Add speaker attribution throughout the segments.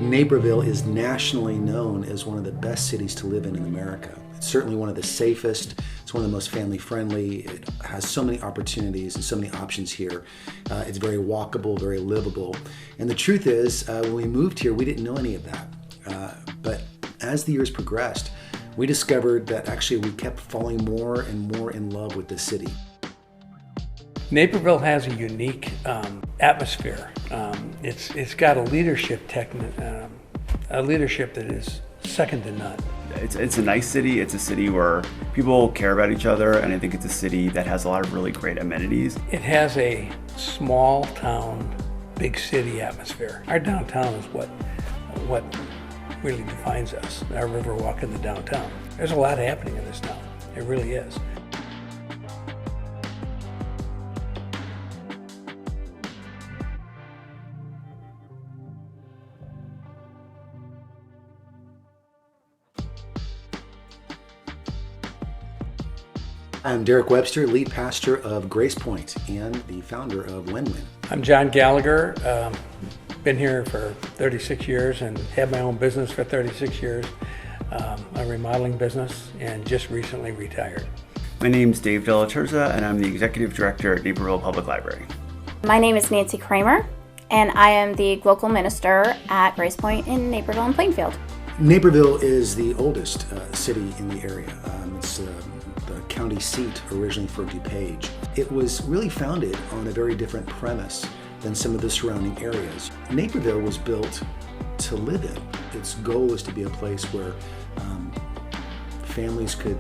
Speaker 1: Naperville is nationally known as one of the best cities to live in America. It's certainly one of the safest. It's one of the most family friendly. It has so many opportunities and so many options here. It's very walkable, very livable. And the truth is, when we moved here, we didn't know any of that. But as the years progressed, we discovered that actually we kept falling more and more in love with the city.
Speaker 2: Naperville has a unique atmosphere. It's got a leadership that is second to none.
Speaker 3: It's a nice city. It's a city where people care about each other, and I think it's a city that has a lot of really great amenities.
Speaker 2: It has a small town, big city atmosphere. Our downtown is what really defines us. Our river walk in the downtown. There's a lot happening in this town. It really is.
Speaker 1: I'm Derek Webster, lead pastor of Grace Pointe and the founder of Wenwyn.
Speaker 2: I'm John Gallagher. Been here for 36 years and had my own business for 36 years, a remodeling business, and just recently retired.
Speaker 3: My name's Dave De La Terza, and I'm the executive director at Naperville Public Library.
Speaker 4: My name is Nancy Kramer, and I am the local minister at Grace Pointe in Naperville and Plainfield.
Speaker 1: Naperville is the oldest city in the area. It's the county seat originally for DuPage. It was really founded on a very different premise than some of the surrounding areas. Naperville was built to live in. Its goal was to be a place where families could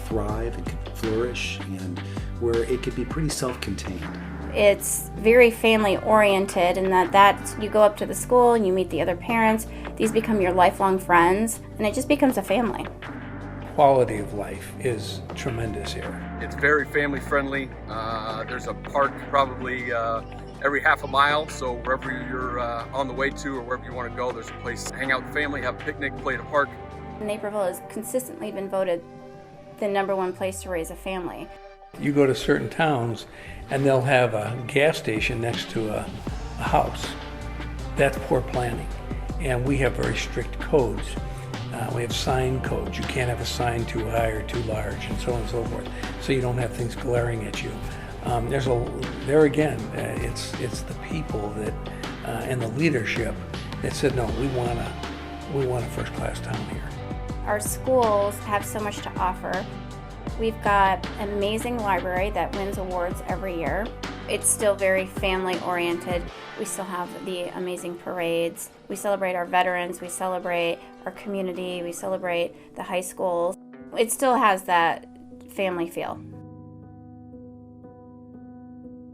Speaker 1: thrive and could flourish, and where it could be pretty self-contained.
Speaker 4: It's very family oriented in that you go up to the school and you meet the other parents. These become your lifelong friends, and it just becomes a family.
Speaker 2: Quality of life is tremendous here.
Speaker 5: It's very family friendly. There's a park probably every half a mile, so wherever you're on the way to or wherever you want to go, there's a place to hang out with family, have a picnic, play at a park.
Speaker 4: Naperville has consistently been voted the #1 place to raise a family.
Speaker 2: You go to certain towns and they'll have a gas station next to a house. That's poor planning. And we have very strict codes. We have sign codes. You can't have a sign too high or too large, and so on and so forth. So you don't have things glaring at you. There again, it's the people that and the leadership that said, no, we want a first-class town here.
Speaker 4: Our schools have so much to offer. We've got an amazing library that wins awards every year. It's still very family oriented. We still have the amazing parades. We celebrate our veterans, we celebrate our community, we celebrate the high schools. It still has that family feel.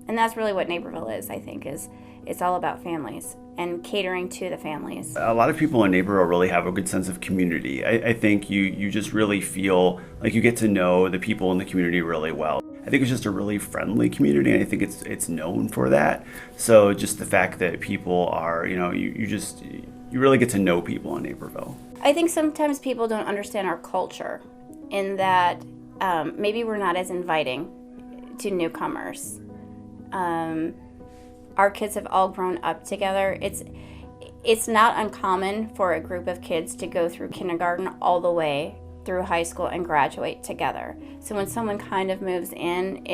Speaker 4: And that's really what Naperville is, I think, it's all about families and catering to the families.
Speaker 3: A lot of people in Naperville really have a good sense of community. I think you just really feel like you get to know the people in the community really well. I think it's just a really friendly community, and I think it's known for that. So just the fact that people are, you really get to know people in Naperville.
Speaker 4: I think sometimes people don't understand our culture in that maybe we're not as inviting to newcomers. Our kids have all grown up together. It's not uncommon for a group of kids to go through kindergarten all the way through high school and graduate together. So when someone kind of moves in,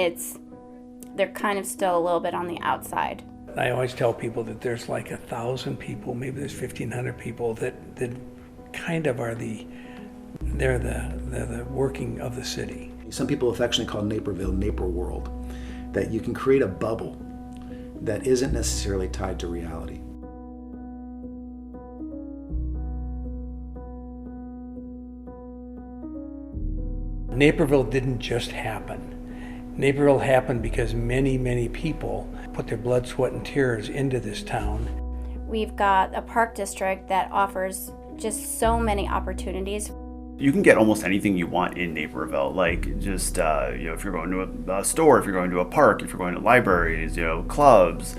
Speaker 4: they're kind of still a little bit on the outside.
Speaker 2: I always tell people that there's like 1,000 people, maybe there's 1,500 people that kind of are they're the working of the city.
Speaker 1: Some people affectionately call Naperville Naper World, that you can create a bubble that isn't necessarily tied to reality.
Speaker 2: Naperville didn't just happen. Naperville happened because many, many people put their blood, sweat, and tears into this town.
Speaker 4: We've got a park district that offers just so many opportunities.
Speaker 3: You can get almost anything you want in Naperville, like just, if you're going to a store, if you're going to a park, if you're going to libraries, clubs.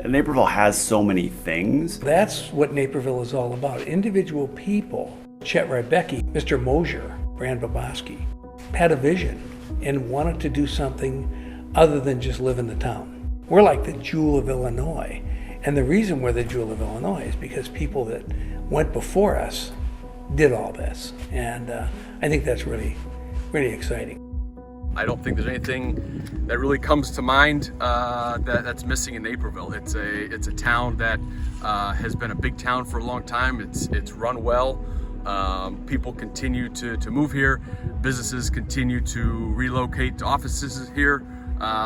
Speaker 3: Naperville has so many things.
Speaker 2: That's what Naperville is all about. Individual people. Chet Rybecki, Mr. Mosier, Brand Baboski, had a vision and wanted to do something other than just live in the town. We're like the jewel of Illinois, And the reason we're the jewel of Illinois is because people that went before us did all this. And I think that's really, really exciting.
Speaker 5: I don't think there's anything that really comes to mind that's missing in Naperville. It's a town that has been a big town for a long time. It's run well. People continue to move here. Businesses continue to relocate to offices here.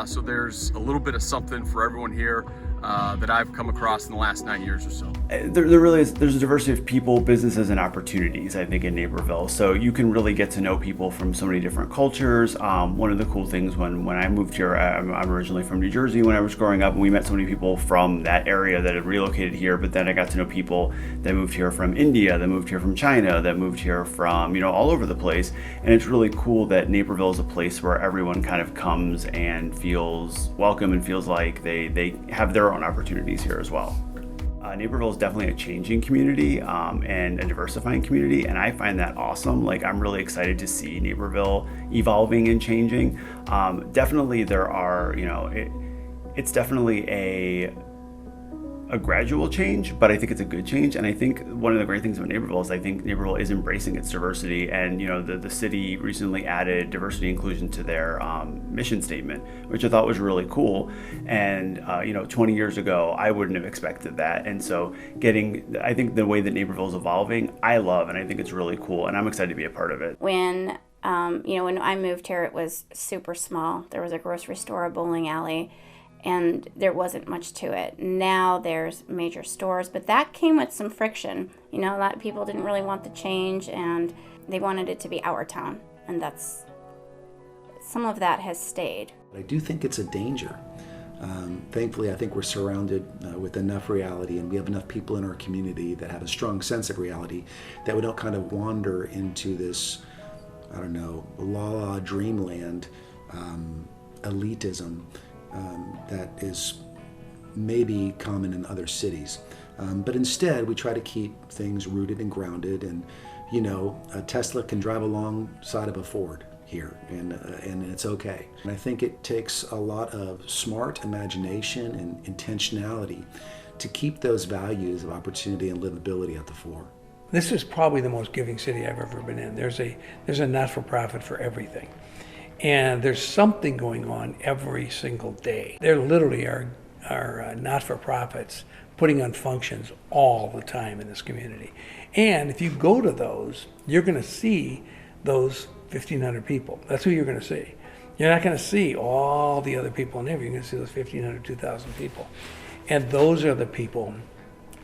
Speaker 5: So there's a little bit of something for everyone here that I've come across in the last 9 years or so.
Speaker 3: There really is. There's a diversity of people, businesses, and opportunities, I think, in Naperville. So you can really get to know people from so many different cultures. One of the cool things when I moved here, I'm originally from New Jersey when I was growing up, and we met so many people from that area that had relocated here. But then I got to know people that moved here from India, that moved here from China, that moved here from, all over the place. And it's really cool that Naperville is a place where everyone kind of comes and feels welcome and feels like they have their own opportunities here as well. Naperville is definitely a changing community and a diversifying community, and I find that awesome. Like, I'm really excited to see Naperville evolving and changing. Definitely there are, it's definitely a gradual change, but I think it's a good change. And I think one of the great things about Naperville is I think Naperville is embracing its diversity. And the city recently added diversity and inclusion to their mission statement, which I thought was really cool. And 20 years ago, I wouldn't have expected that. And so I think the way that Naperville is evolving, I love, and I think it's really cool. And I'm excited to be a part of it.
Speaker 4: When I moved here, it was super small. There was a grocery store, a bowling alley, and there wasn't much to it. Now there's major stores, but that came with some friction. A lot of people didn't really want the change, and they wanted it to be our town, and some of that has stayed.
Speaker 1: I do think it's a danger. Thankfully, I think we're surrounded with enough reality, and we have enough people in our community that have a strong sense of reality that we don't kind of wander into this, la-la dreamland, elitism, that is maybe common in other cities. But instead, we try to keep things rooted and grounded. And, a Tesla can drive alongside of a Ford here, and it's okay. And I think it takes a lot of smart imagination and intentionality to keep those values of opportunity and livability at the fore.
Speaker 2: This is probably the most giving city I've ever been in. There's a not-for-profit for everything. And there's something going on every single day. There literally are not-for-profits putting on functions all the time in this community. And if you go to those, you're going to see those 1,500 people. That's who you're going to see. You're not going to see all the other people in there. You're going to see those 1,500, 2,000 people. And those are the people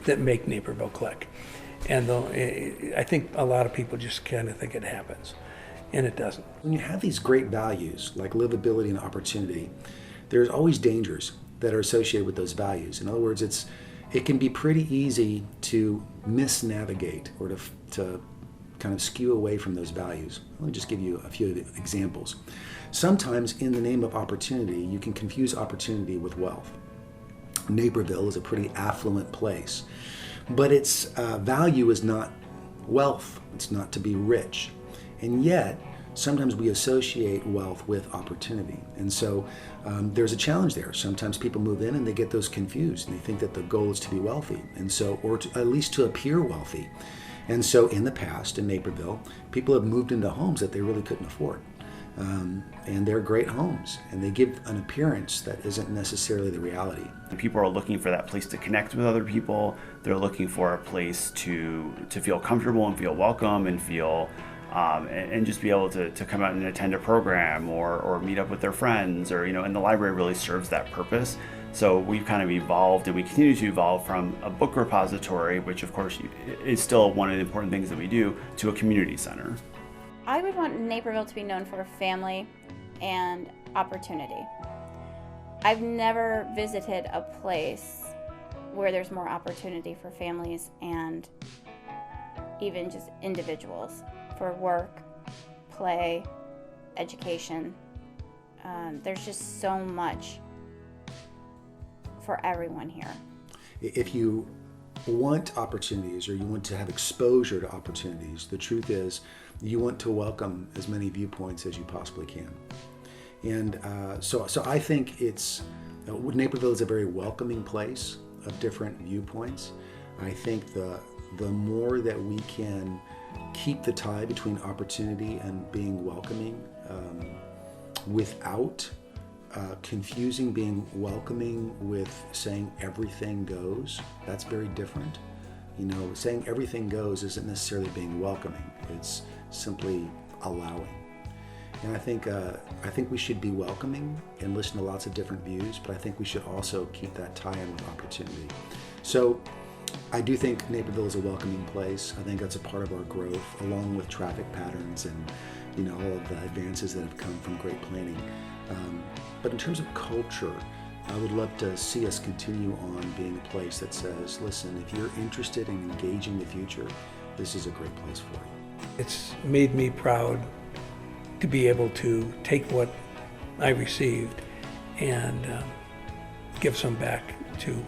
Speaker 2: that make Naperville click. And I think a lot of people just kind of think it happens. And it doesn't.
Speaker 1: When you have these great values like livability and opportunity, there's always dangers that are associated with those values. In other words, it can be pretty easy to misnavigate or to kind of skew away from those values. Let me just give you a few examples. Sometimes in the name of opportunity, you can confuse opportunity with wealth. Naperville is a pretty affluent place, but its value is not wealth. It's not to be rich. And yet, sometimes we associate wealth with opportunity. And so there's a challenge there. Sometimes people move in and they get those confused, and they think that the goal is to be wealthy, and so, or at least to appear wealthy. And so in the past, in Naperville, people have moved into homes that they really couldn't afford. And they're great homes, and they give an appearance that isn't necessarily the reality.
Speaker 3: People are looking for that place to connect with other people. They're looking for a place to feel comfortable and feel welcome and feel and just be able to come out and attend a program or meet up with their friends, or and the library really serves that purpose. So we've kind of evolved, and we continue to evolve from a book repository, which of course is still one of the important things that we do, to a community center.
Speaker 4: I would want Naperville to be known for family and opportunity. I've never visited a place where there's more opportunity for families and even just individuals for work, play, education. There's just so much for everyone here.
Speaker 1: If you want opportunities, or you want to have exposure to opportunities, the truth is you want to welcome as many viewpoints as you possibly can. And so I think Naperville is a very welcoming place. of different viewpoints. I think the more that we can keep the tie between opportunity and being welcoming, without confusing being welcoming with saying everything goes, that's very different. You know, saying everything goes isn't necessarily being welcoming. It's simply allowing. And I think we should be welcoming and listen to lots of different views, but I think we should also keep that tie-in with opportunity. So I do think Naperville is a welcoming place. I think that's a part of our growth, along with traffic patterns and, you know, all of the advances that have come from great planning. But in terms of culture, I would love to see us continue on being a place that says, listen, if you're interested in engaging the future, this is a great place for you.
Speaker 2: It's made me proud to be able to take what I received and give some back to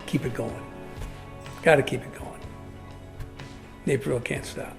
Speaker 2: keep it going. Got to keep it going. Naperville can't stop.